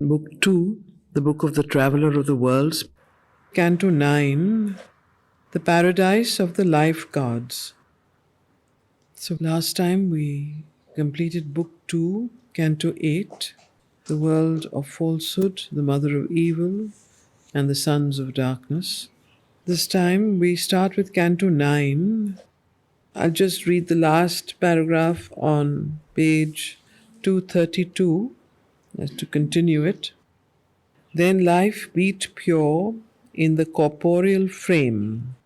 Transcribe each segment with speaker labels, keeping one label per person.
Speaker 1: Book 2, the Book of the Traveller of the Worlds, Canto 9, the Paradise of the Life Gods. So last time we completed Book 2, Canto 8, the world of falsehood, the mother of evil, and the sons of darkness. This time we start with Canto 9. I'll just read the last paragraph on page 232 as to continue it. Then life beat pure in the corporeal frame.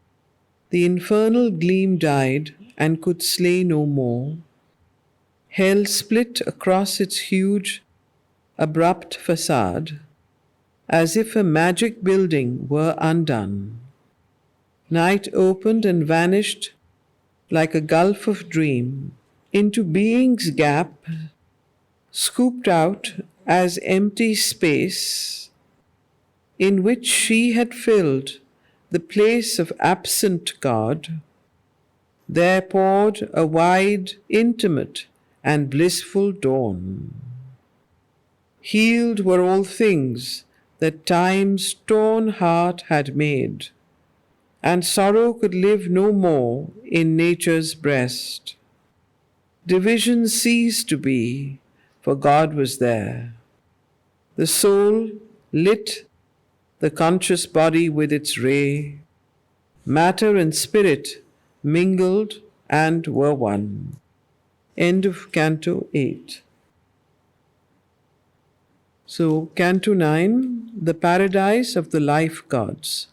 Speaker 1: The infernal gleam died and could slay no more. Hell split across its huge, abrupt facade, as if a magic building were undone. Night opened and vanished like a gulf of dream into being's gap, scooped out as empty space, in which she had filled the place of absent God. There poured a wide, intimate, and blissful dawn. Healed were all things that time's torn heart had made, and sorrow could live no more in nature's breast. Division ceased to be, for God was there. The soul lit the conscious body with its ray. Matter and spirit mingled and were one. End of Canto 8. So, Canto 9, the Paradise of the Life Gods.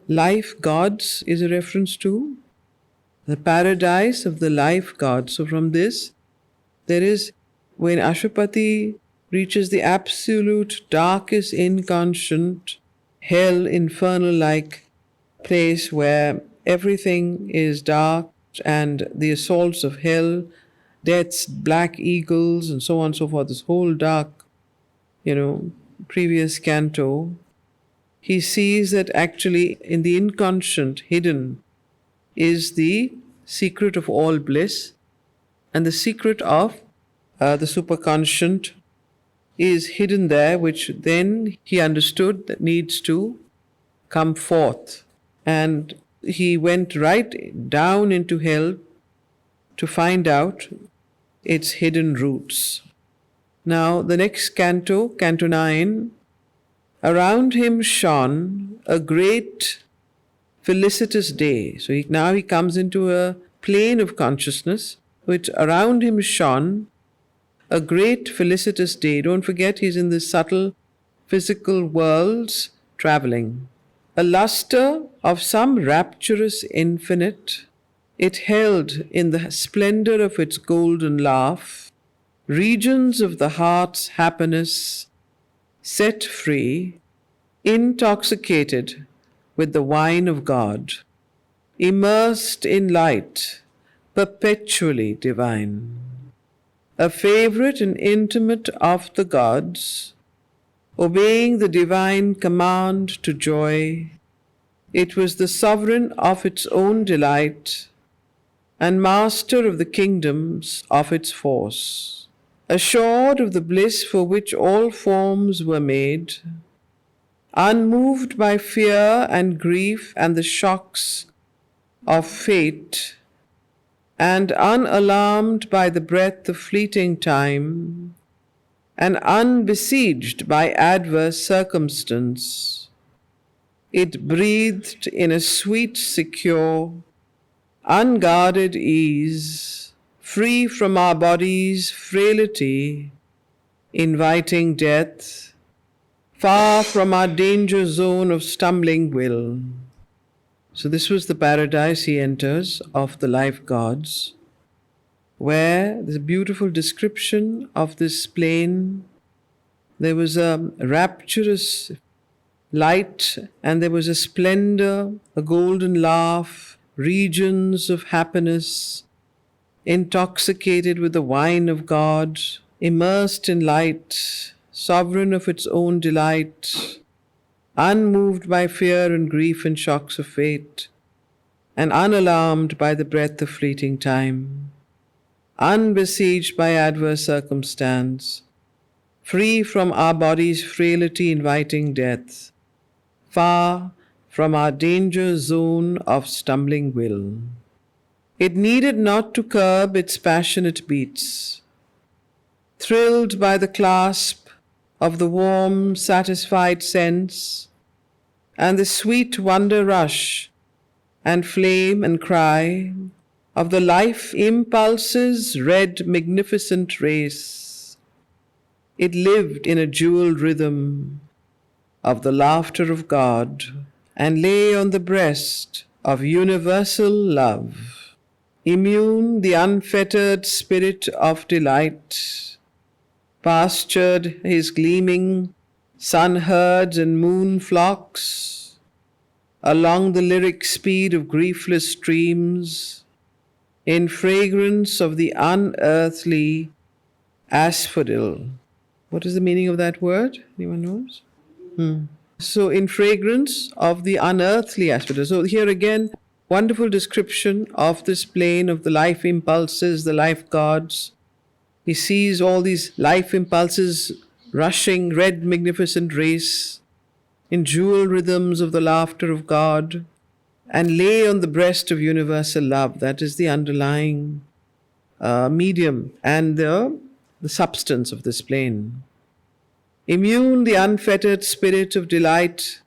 Speaker 1: Life Gods is a reference to the Paradise of the Life Gods. So from this, there is, when Ashwapati reaches the absolute darkest inconscient hell, infernal-like place where everything is dark and the assaults of hell, deaths, black eagles, and so on and so forth, this whole dark, previous canto, he sees that actually in the inconscient, hidden, is the secret of all bliss, and the secret of the superconscient is hidden there, which then he understood that needs to come forth. And he went right down into hell to find out its hidden roots. Now, the next canto, Canto 9, around him shone a great felicitous day. So now he comes into a plane of consciousness, which around him shone a great felicitous day. Don't forget, he's in the subtle physical worlds traveling. A luster of some rapturous infinite, it held in the splendor of its golden laugh, regions of the heart's happiness, set free, intoxicated with the wine of God, immersed in light, perpetually divine. A favorite and intimate of the gods, obeying the divine command to joy, it was the sovereign of its own delight and master of the kingdoms of its force, assured of the bliss for which all forms were made, unmoved by fear and grief and the shocks of fate, and unalarmed by the breath of fleeting time, and unbesieged by adverse circumstance, it breathed in a sweet, secure, unguarded ease, free from our body's frailty, inviting death, far from our danger zone of stumbling will. So this was the paradise he enters of the life gods, where there's a beautiful description of this plane. There was a rapturous light, and there was a splendor, a golden laugh, regions of happiness, intoxicated with the wine of God, immersed in light, sovereign of its own delight, unmoved by fear and grief and shocks of fate, and unalarmed by the breath of fleeting time, unbesieged by adverse circumstance, free from our body's frailty inviting death, far from our danger zone of stumbling will. It needed not to curb its passionate beats, thrilled by the clasp of the warm, satisfied sense, and the sweet wonder rush and flame and cry of the life impulse's red magnificent race. It lived in a jeweled rhythm of the laughter of God and lay on the breast of universal love. Immune the unfettered spirit of delight, pastured his gleaming sun herds and moon flocks along the lyric speed of griefless streams, in fragrance of the unearthly asphodel. What is the meaning of that word? Anyone knows? So, in fragrance of the unearthly asphodel. So, here again, wonderful description of this plane of the life impulses, the life gods. He sees all these life impulses rushing, red, magnificent race, in jewel rhythms of the laughter of God, and lay on the breast of universal love. That is the underlying medium and the substance of this plane. Immune the unfettered spirit of delight,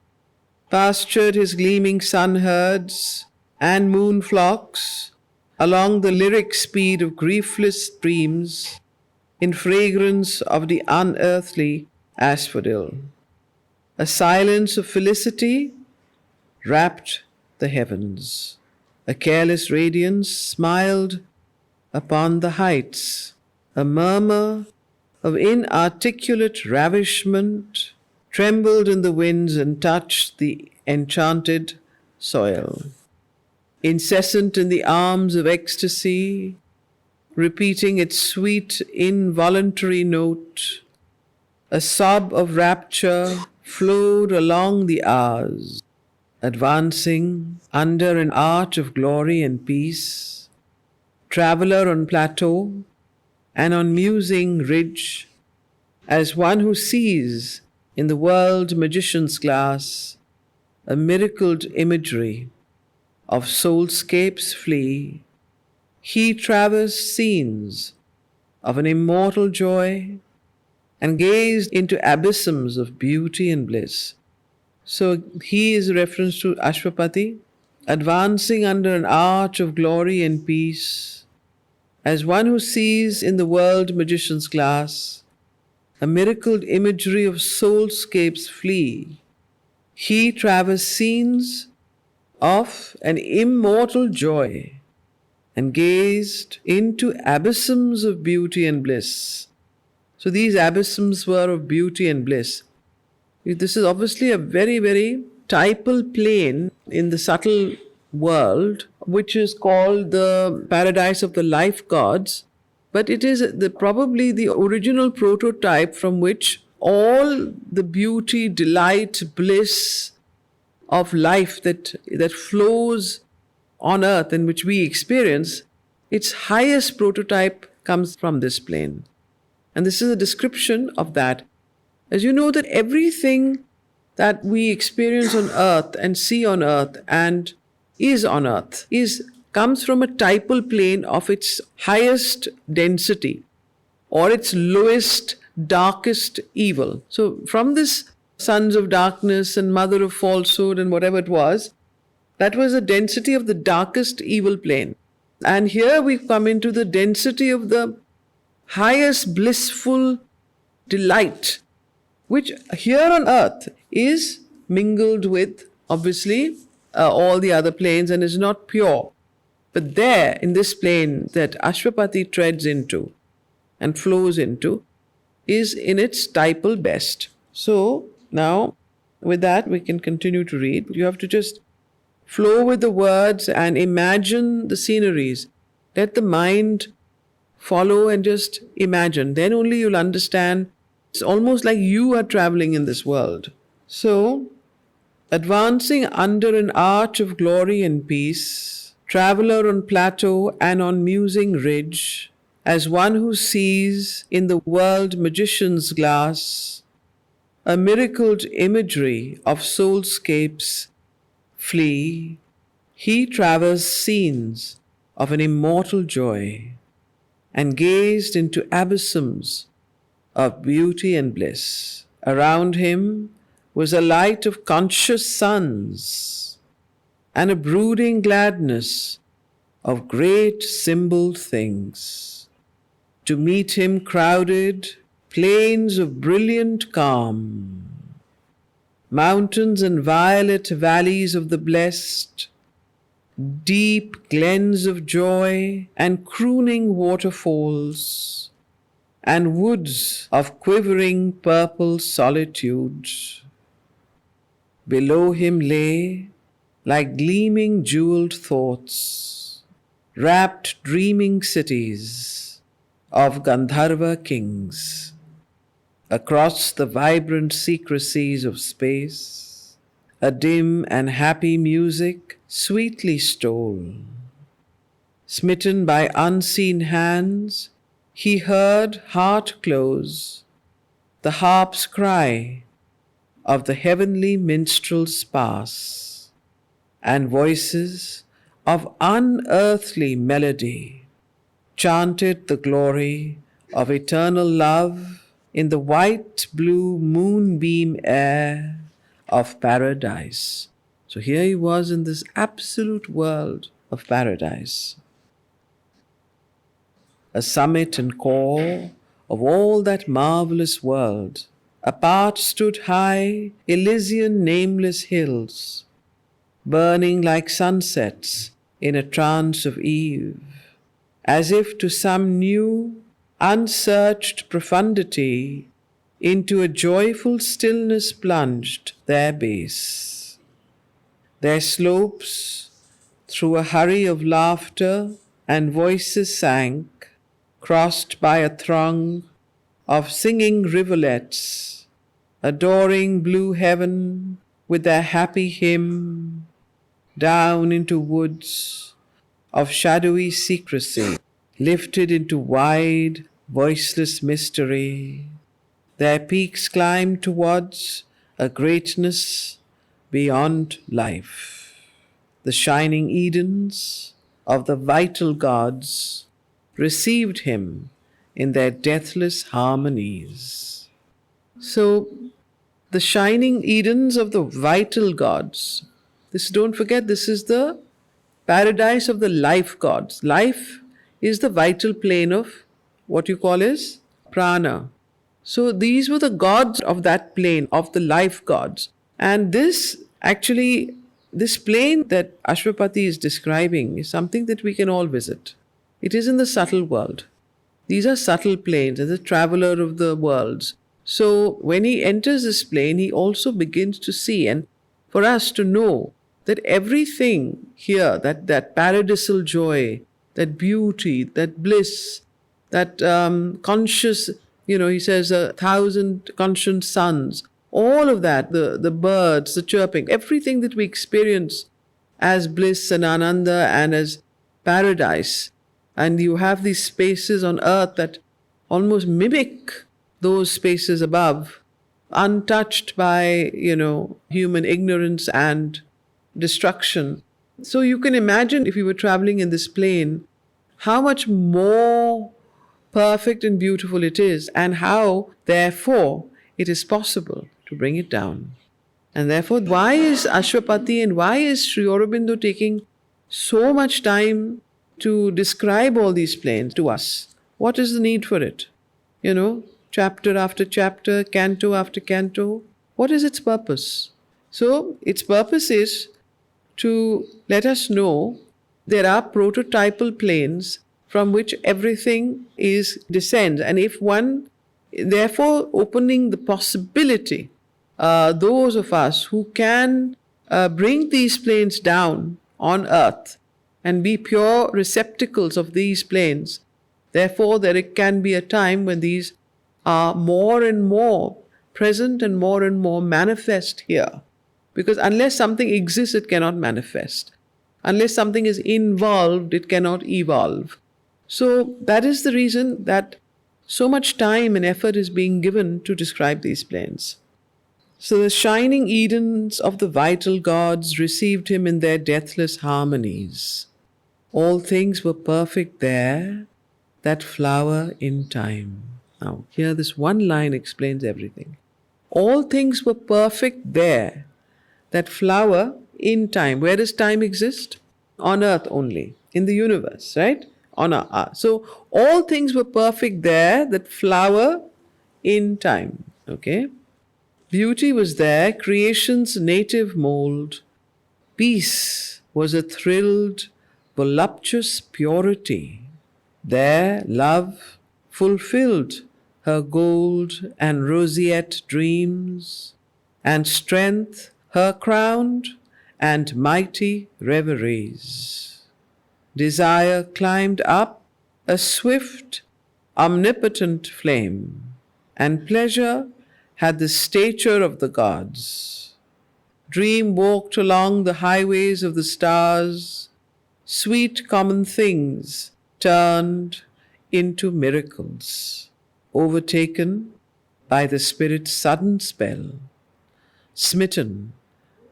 Speaker 1: pastured his gleaming sun herds and moon flocks along the lyric speed of griefless streams, in fragrance of the unearthly asphodel. A silence of felicity wrapped the heavens. A careless radiance smiled upon the heights. A murmur of inarticulate ravishment trembled in the winds and touched the enchanted soil. Incessant in the arms of ecstasy, repeating its sweet, involuntary note, a sob of rapture flowed along the hours, advancing under an arch of glory and peace. Traveler on plateau and on musing ridge, as one who sees in the world magician's glass a miracled imagery of soulscapes flee, he traversed scenes of an immortal joy and gazed into abysms of beauty and bliss. So he is a reference to Ashwapati, advancing under an arch of glory and peace, as one who sees in the world magician's glass a miracled imagery of soulscapes flee. He traversed scenes of an immortal joy and gazed into abysms of beauty and bliss. So these abysms were of beauty and bliss. This is obviously a very, very typal plane in the subtle world, which is called the paradise of the life gods. But it is probably the original prototype from which all the beauty, delight, bliss of life that flows on earth and which we experience, its highest prototype comes from this plane. And this is a description of that. As you know that everything that we experience on earth and see on earth and is on earth comes from a typal plane of its highest density or its lowest, darkest evil. So from this sons of darkness and mother of falsehood and whatever it was, that was the density of the darkest evil plane. And here we come into the density of the highest blissful delight, which here on earth is mingled with, obviously, all the other planes and is not pure. But there, in this plane that Ashwapati treads into and flows into, is in its typal best. So, now, with that, we can continue to read. You have to just flow with the words and imagine the sceneries. Let the mind follow and just imagine. Then only you'll understand. It's almost like you are traveling in this world. So, advancing under an arch of glory and peace, traveler on plateau and on musing ridge, as one who sees in the world magician's glass a miracled imagery of soulscapes flee, he traversed scenes of an immortal joy and gazed into abysms of beauty and bliss. Around him was a light of conscious suns and a brooding gladness of great symboled things. To meet him crowded plains of brilliant calm, mountains and violet valleys of the blessed, deep glens of joy and crooning waterfalls, and woods of quivering purple solitude. Below him lay, like gleaming jeweled thoughts, wrapped dreaming cities of Gandharva kings. Across the vibrant secrecies of space, a dim and happy music sweetly stole. Smitten by unseen hands, he heard, heart close, the harp's cry of the heavenly minstrels pass, and voices of unearthly melody chanted the glory of eternal love in the white blue moonbeam air of paradise. So here he was in this absolute world of paradise, a summit and core of all that marvelous world. Apart stood high Elysian nameless hills, burning like sunsets in a trance of eve, as if to some new, unsearched profundity, into a joyful stillness plunged their base. Their slopes, through a hurry of laughter and voices sank, crossed by a throng of singing rivulets, adoring blue heaven with their happy hymn, down into woods of shadowy secrecy, lifted into wide, voiceless mystery. Their peaks climbed towards a greatness beyond life. The shining Edens of the vital gods received him in their deathless harmonies. So, the shining Edens of the vital gods. Don't forget, this is the paradise of the life gods. Life is the vital plane of what you call as prana. So these were the gods of that plane, of the life gods. And this plane that Ashwapati is describing is something that we can all visit. It is in the subtle world. These are subtle planes, as a traveler of the worlds. So when he enters this plane, he also begins to see, and for us to know that everything here, that paradisal joy, that beauty, that bliss, that conscious, he says 1,000 conscious suns, all of that, the birds, the chirping, everything that we experience as bliss and ananda and as paradise. And you have these spaces on earth that almost mimic those spaces above, untouched by, human ignorance and destruction. So you can imagine, if you were traveling in this plane, how much more perfect and beautiful it is, and how, therefore, it is possible to bring it down. And therefore, why is Ashwapati and why is Sri Aurobindo taking so much time to describe all these planes to us? What is the need for it? Chapter after chapter, canto after canto. What is its purpose? So, its purpose is to let us know there are prototypal planes from which everything descends. And if one, therefore opening the possibility, those of us who can bring these planes down on earth and be pure receptacles of these planes, therefore there can be a time when these are more and more present and more manifest here. Because unless something exists, it cannot manifest. Unless something is involved, it cannot evolve. So that is the reason that so much time and effort is being given to describe these planes. So the shining Edens of the vital gods received him in their deathless harmonies. All things were perfect there, that flower in time. Now, here this one line explains everything. All things were perfect there, that flower in time. Where does time exist? On earth only, in the universe, right? On earth. So all things were perfect there, that flower in time. Okay? Beauty was there, creation's native mold. Peace was a thrilled, voluptuous purity. There, love fulfilled her gold and roseate dreams, and strength her crowned and mighty reveries. Desire climbed up a swift, omnipotent flame, and pleasure had the stature of the gods. Dream walked along the highways of the stars, sweet common things turned into miracles, overtaken by the Spirit's sudden spell, smitten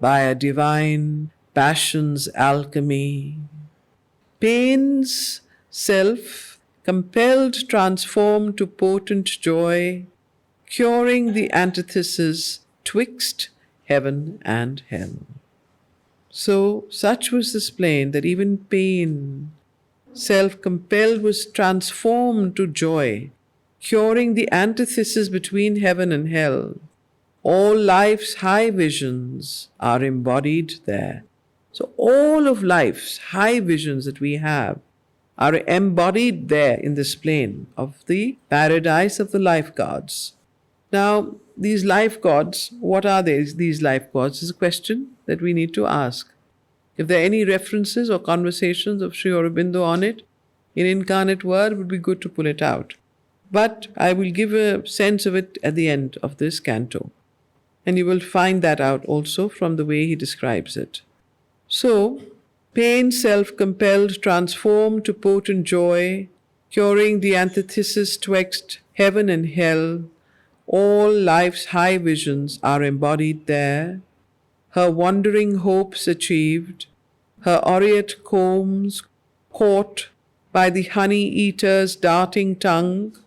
Speaker 1: by a divine passion's alchemy. Pain's self, compelled, transformed to potent joy, curing the antithesis twixt heaven and hell. So, such was this plane that even pain, self-compelled, was transformed to joy, curing the antithesis between heaven and hell. All life's high visions are embodied there. So all of life's high visions that we have are embodied there in this plane of the paradise of the life gods. Now, these life gods, what are they, these life gods, is a question that we need to ask. If there are any references or conversations of Sri Aurobindo on it, in incarnate word, it would be good to pull it out. But I will give a sense of it at the end of this canto. And you will find that out also from the way he describes it. So, pain self-compelled, transformed to potent joy, curing the antithesis twixt heaven and hell, all life's high visions are embodied there, her wandering hopes achieved, her aureate combs caught by the honey-eater's darting tongue,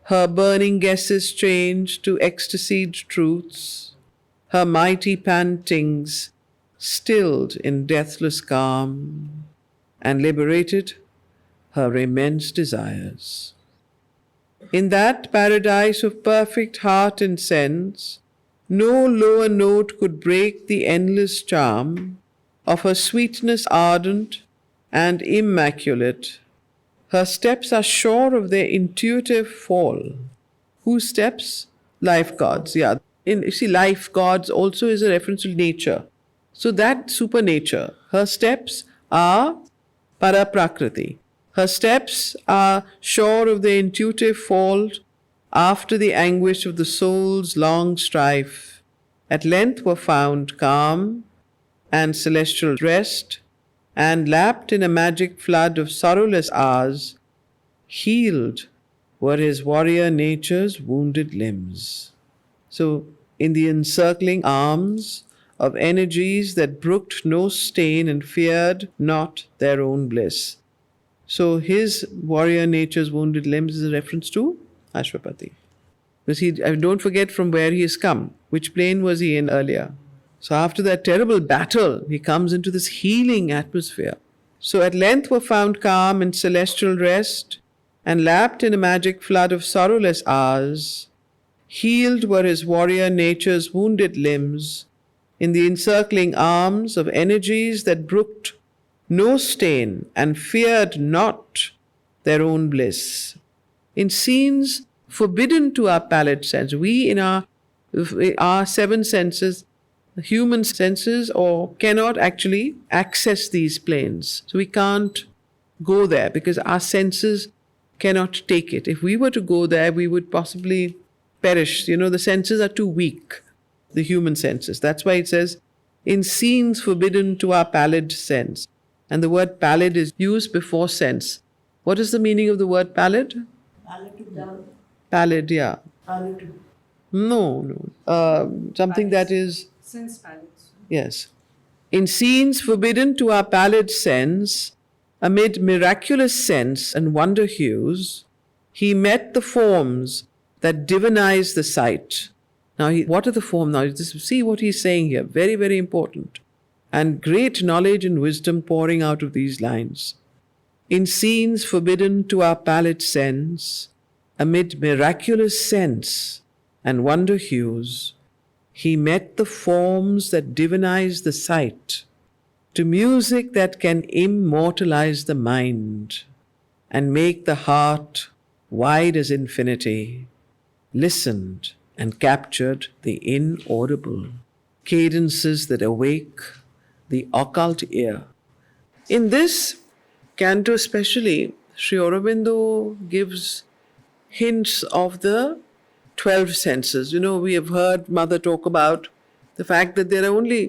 Speaker 1: her burning guesses changed to ecstasied truths, her mighty pantings stilled in deathless calm, and liberated her immense desires. In that paradise of perfect heart and sense, no lower note could break the endless charm of her sweetness ardent and immaculate. Her steps are sure of their intuitive fall. Whose steps? Life gods, yeah. You see, life gods also is a reference to nature. So that supernature, her steps are paraprakriti. Her steps are sure of their intuitive fall after the anguish of the soul's long strife. At length were found calm and celestial rest, and lapped in a magic flood of sorrowless hours, healed were his warrior nature's wounded limbs. So, in the encircling arms of energies that brooked no stain and feared not their own bliss. So, his warrior nature's wounded limbs is a reference to Ashwapati. Because don't forget from where he has come. Which plane was he in earlier? So after that terrible battle, he comes into this healing atmosphere. So at length were found calm and celestial rest, and lapped in a magic flood of sorrowless hours, healed were his warrior nature's wounded limbs, in the encircling arms of energies that brooked no stain and feared not their own bliss. In scenes forbidden to our palate sense, we in our seven senses, human senses, or cannot actually access these planes. So we can't go there because our senses cannot take it. If we were to go there, we would possibly perish. The senses are too weak, the human senses. That's why it says, in scenes forbidden to our pallid sense. And the word pallid is used before sense. What is the meaning of the word pallid?
Speaker 2: Pallid.
Speaker 1: Pallid, yeah.
Speaker 2: Pallid.
Speaker 1: No. Something that is,
Speaker 2: Sense palace.
Speaker 1: yes. In scenes forbidden to our pallid sense, amid miraculous sense and wonder hues, he met the forms that divinize the sight. Now, what are the forms? Now, just see what he's saying here. Very, very important. And great knowledge and wisdom pouring out of these lines. In scenes forbidden to our pallid sense, amid miraculous sense and wonder hues, he met the forms that divinize the sight, to music that can immortalize the mind and make the heart wide as infinity, listened and captured the inaudible cadences that awake the occult ear. In this canto especially, Sri Aurobindo gives hints of the 12 senses. We have heard Mother talk about the fact that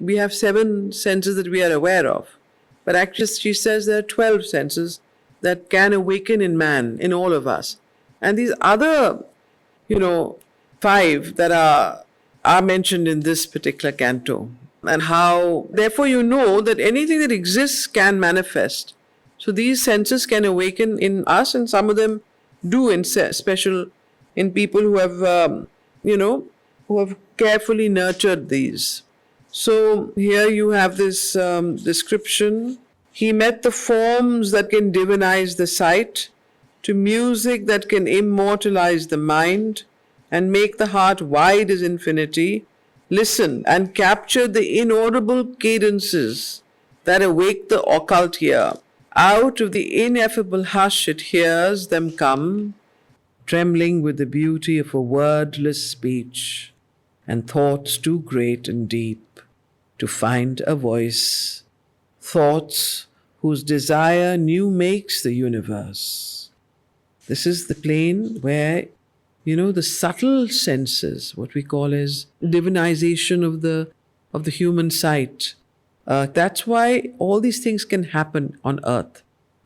Speaker 1: we have 7 senses that we are aware of. But actually, she says there are 12 senses that can awaken in man, in all of us. And these other, 5 that are mentioned in this particular canto. And how, therefore, that anything that exists can manifest. So these senses can awaken in us, and some of them do in special in people who have, who have carefully nurtured these. So here you have this description. He met the forms that can divinize the sight, to music that can immortalize the mind and make the heart wide as infinity, listen and capture the inaudible cadences that awake the occult ear. Out of the ineffable hush it hears them come, trembling with the beauty of a wordless speech, and thoughts too great and deep to find a voice, thoughts whose desire new makes the universe. This is the plane where, the subtle senses, what we call as divinization of the human sight. That's why all these things can happen on earth.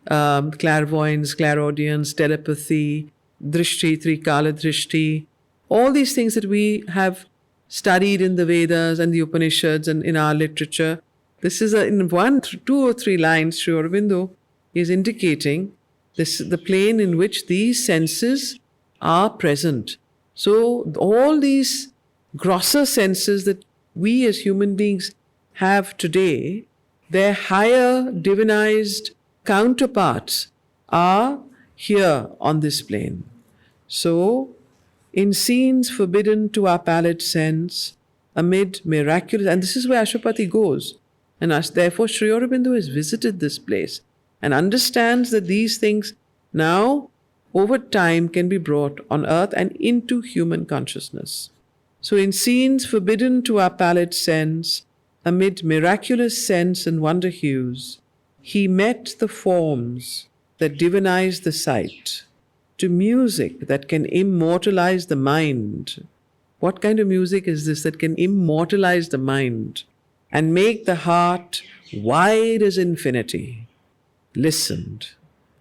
Speaker 1: Clairvoyance, clairaudience, telepathy, drishti, trikala drishti, all these things that we have studied in the Vedas and the Upanishads and in our literature. This is in 1, 2 or 3 lines, Sri Aurobindo is indicating the plane in which these senses are present. So all these grosser senses that we as human beings have today, their higher divinized counterparts are here on this plane. So, in scenes forbidden to our pallid sense, amid miraculous, and this is where Ashwapati goes, and therefore Sri Aurobindo has visited this place and understands that these things now, over time, can be brought on earth and into human consciousness. So, in scenes forbidden to our pallid sense, amid miraculous sense and wonder hues, he met the forms that divinize the sight, to music that can immortalize the mind. What kind of music is this that can immortalize the mind and make the heart wide as infinity? Listened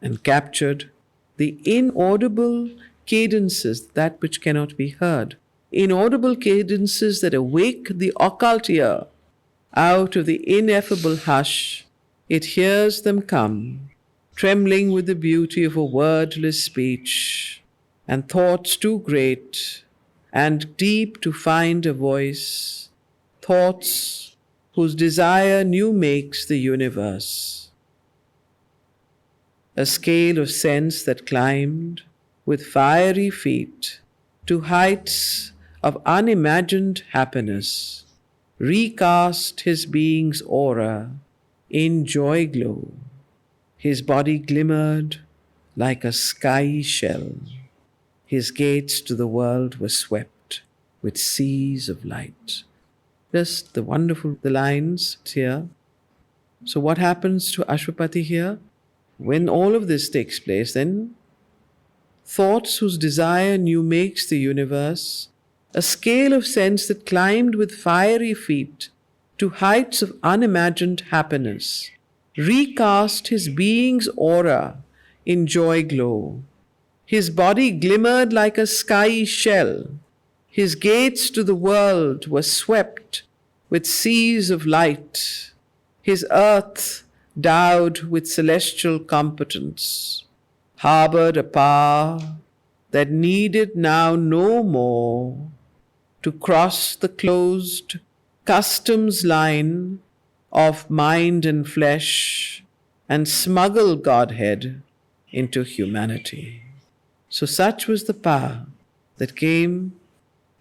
Speaker 1: and captured the inaudible cadences, that which cannot be heard, inaudible cadences that awake the occult ear. Out of the ineffable hush, it hears them come, trembling with the beauty of a wordless speech, and thoughts too great and deep to find a voice, thoughts whose desire new makes the universe. A scale of sense that climbed with fiery feet to heights of unimagined happiness, recast his being's aura in joy glow. His body glimmered like a skyey shell. His gates to the world were swept with seas of light. Just the lines here. So what happens to Ashwapati here? When all of this takes place, then thoughts whose desire new makes the universe, a scale of sense that climbed with fiery feet to heights of unimagined happiness, recast his being's aura in joy glow. His body glimmered like a skyey shell. His gates to the world were swept with seas of light. His earth endowed with celestial competence, harbored a power that needed now no more to cross the closed customs line of mind and flesh and smuggle Godhead into humanity. So such was the power that came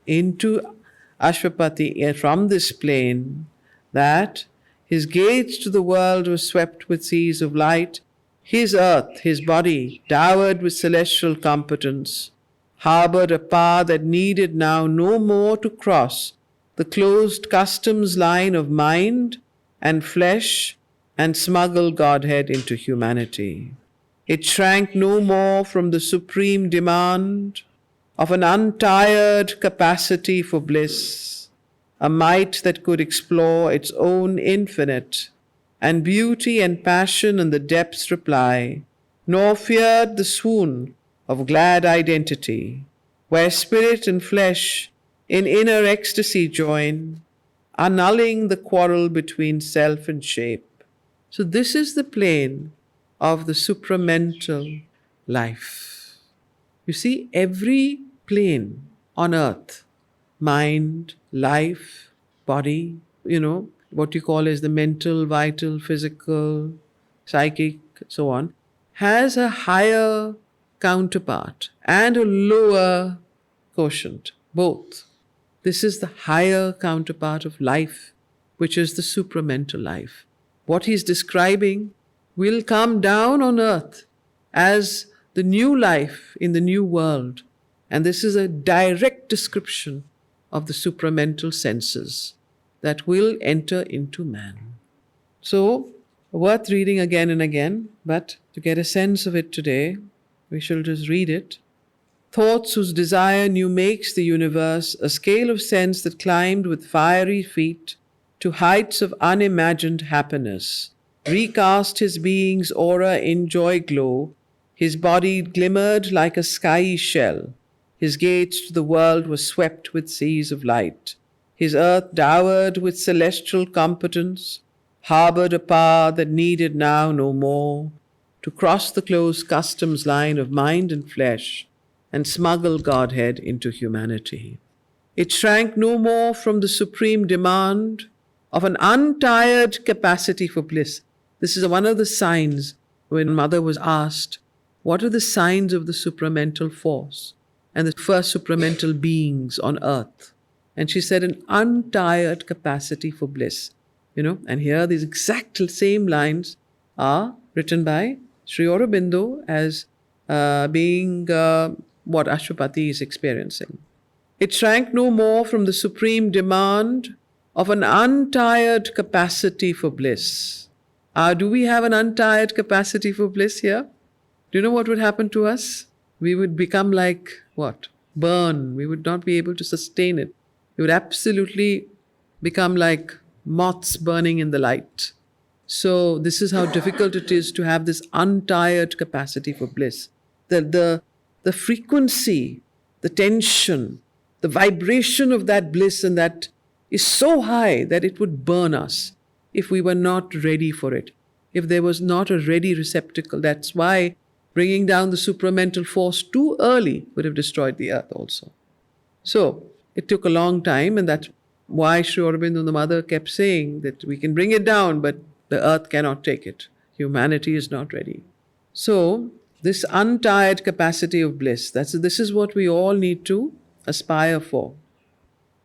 Speaker 1: into Ashwapati from this plane, that his gates to the world were swept with seas of light, his earth, his body, dowered with celestial competence, harbored a power that needed now no more to cross the closed customs line of mind and flesh and smuggle Godhead into humanity. It shrank no more from the supreme demand of an untired capacity for bliss, a might that could explore its own infinite, and beauty and passion in the depths reply, nor feared the swoon of glad identity, where spirit and flesh in inner ecstasy join, annulling the quarrel between self and shape. So this is the plane of the supramental life. You see, every plane on earth, mind, life, body, what you call as the mental, vital, physical, psychic, so on, has a higher counterpart and a lower quotient, both. This is the higher counterpart of life, which is the supramental life. What he's describing will come down on earth as the new life in the new world. And this is a direct description of the supramental senses that will enter into man. So, worth reading again and again, but to get a sense of it today, we shall just read it. Thoughts whose desire new makes the universe a scale of sense that climbed with fiery feet to heights of unimagined happiness, recast his being's aura in joy glow, his body glimmered like a skyey shell, his gates to the world were swept with seas of light, his earth dowered with celestial competence, harbored a power that needed now no more to cross the closed customs line of mind and flesh and smuggle Godhead into humanity. It shrank no more from the supreme demand of an untired capacity for bliss. This is one of the signs when Mother was asked, what are the signs of the supramental force and the first supramental beings on earth? And she said, an untired capacity for bliss. And here these exact same lines are written by Sri Aurobindo as being what Ashwapati is experiencing. It shrank no more from the supreme demand of an untired capacity for bliss. Do we have an untired capacity for bliss here? Do you know what would happen to us? We would become like what? Burn. We would not be able to sustain it. We would absolutely become like moths burning in the light. So this is how difficult it is to have this untired capacity for bliss. The frequency, the tension, the vibration of that bliss and that is so high that it would burn us if we were not ready for it, if there was not a ready receptacle. That's why bringing down the supramental force too early would have destroyed the earth also. So it took a long time, and that's why Sri Aurobindo and the Mother kept saying that we can bring it down, but the earth cannot take it. Humanity is not ready. So this untired capacity of bliss, this is what we all need to aspire for.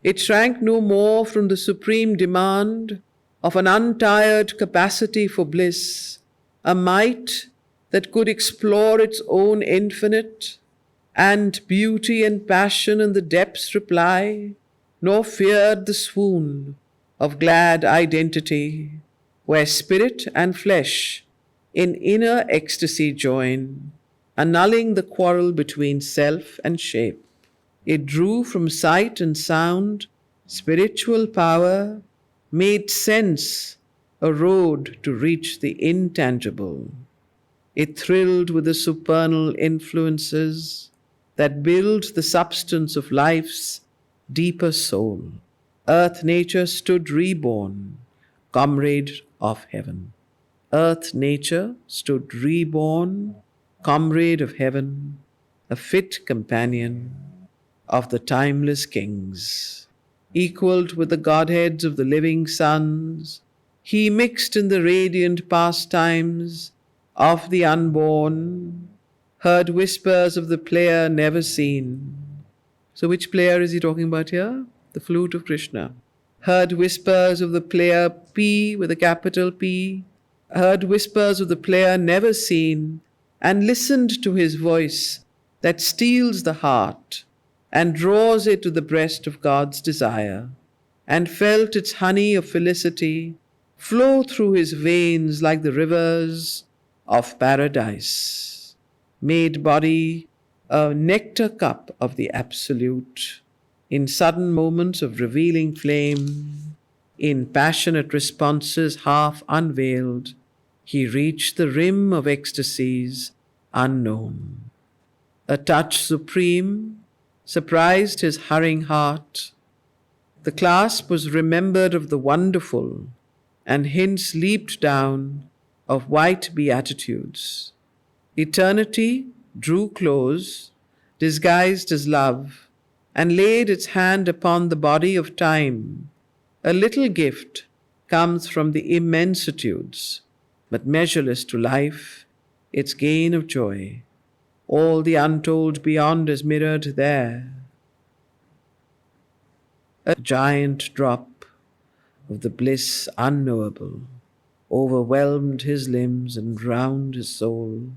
Speaker 1: It shrank no more from the supreme demand of an untired capacity for bliss, a might that could explore its own infinite, and beauty and passion in the depths reply, nor feared the swoon of glad identity, where spirit and flesh in inner ecstasy join, annulling the quarrel between self and shape. It drew from sight and sound spiritual power, made sense a road to reach the intangible. It thrilled with the supernal influences that build the substance of life's deeper soul. Earth nature stood reborn, comrade of heaven. Earth nature stood reborn, comrade of heaven, a fit companion of the timeless kings. Equalled with the godheads of the living suns, he mixed in the radiant pastimes of the unborn, heard whispers of the player never seen. So, which player is he talking about here? The flute of Krishna. Heard whispers of the player P with a capital P, heard whispers of the player never seen, and listened to his voice that steals the heart and draws it to the breast of God's desire, and felt its honey of felicity flow through his veins like the rivers of paradise, made body a nectar cup of the Absolute, in sudden moments of revealing flame, in passionate responses half unveiled, he reached the rim of ecstasies unknown. A touch supreme surprised his hurrying heart. The clasp was remembered of the wonderful, and hints leaped down of white beatitudes. Eternity drew close, disguised as love, and laid its hand upon the body of time. A little gift comes from the immensitudes, but measureless to life, its gain of joy. All the untold beyond is mirrored there. A giant drop of the bliss unknowable overwhelmed his limbs and drowned his soul,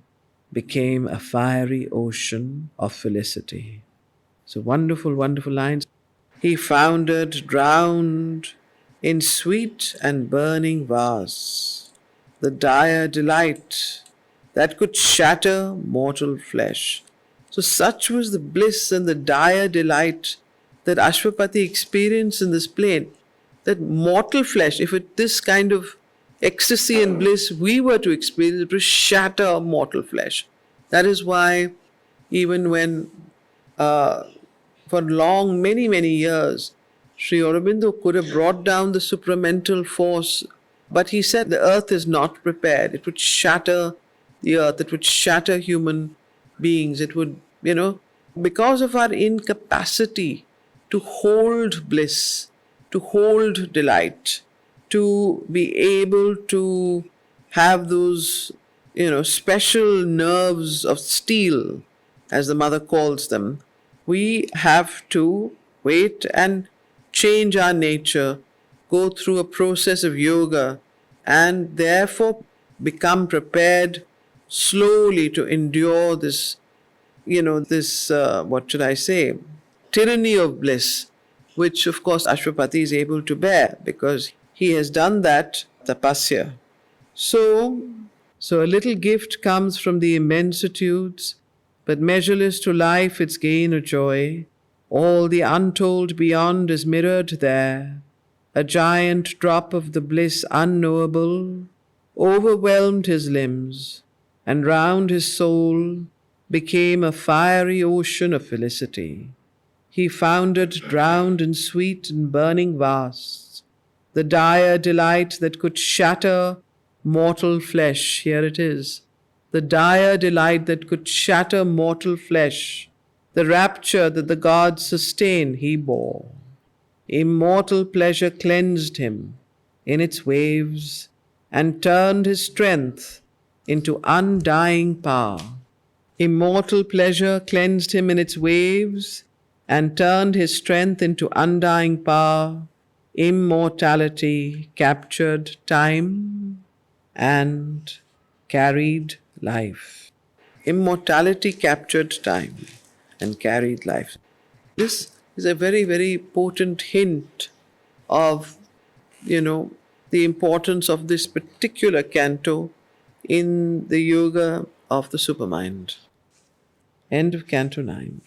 Speaker 1: became a fiery ocean of felicity. So wonderful, wonderful lines. He foundered, drowned in sweet and burning vase, the dire delight that could shatter mortal flesh. So such was the bliss and the dire delight that Ashwapati experienced in this plane, that mortal flesh, if this kind of ecstasy and bliss we were to experience, it would shatter mortal flesh. That is why even when for long, many, many years, Sri Aurobindo could have brought down the supramental force, but he said the earth is not prepared. It would shatter the earth, it would shatter human beings. It would, because of our incapacity to hold bliss, to hold delight, to be able to have those, special nerves of steel, as the mother calls them, we have to wait and change our nature, go through a process of yoga, and therefore become prepared slowly to endure this, tyranny of bliss, which of course Ashwapati is able to bear because he has done that tapasya. So a little gift comes from the immensitudes, but measureless to life its gain or joy. All the untold beyond is mirrored there. A giant drop of the bliss unknowable overwhelmed his limbs, and round his soul became a fiery ocean of felicity. He foundered, drowned in sweet and burning vasts, the dire delight that could shatter mortal flesh. Here it is. The dire delight that could shatter mortal flesh, the rapture that the gods sustain, he bore. Immortal pleasure cleansed him in its waves and turned his strength into undying power. Immortal pleasure cleansed him in its waves and turned his strength into undying power. Immortality captured time and carried life. Immortality captured time and carried life. This is a very, very potent hint of, the importance of this particular canto in the yoga of the supermind. End of Canto 9.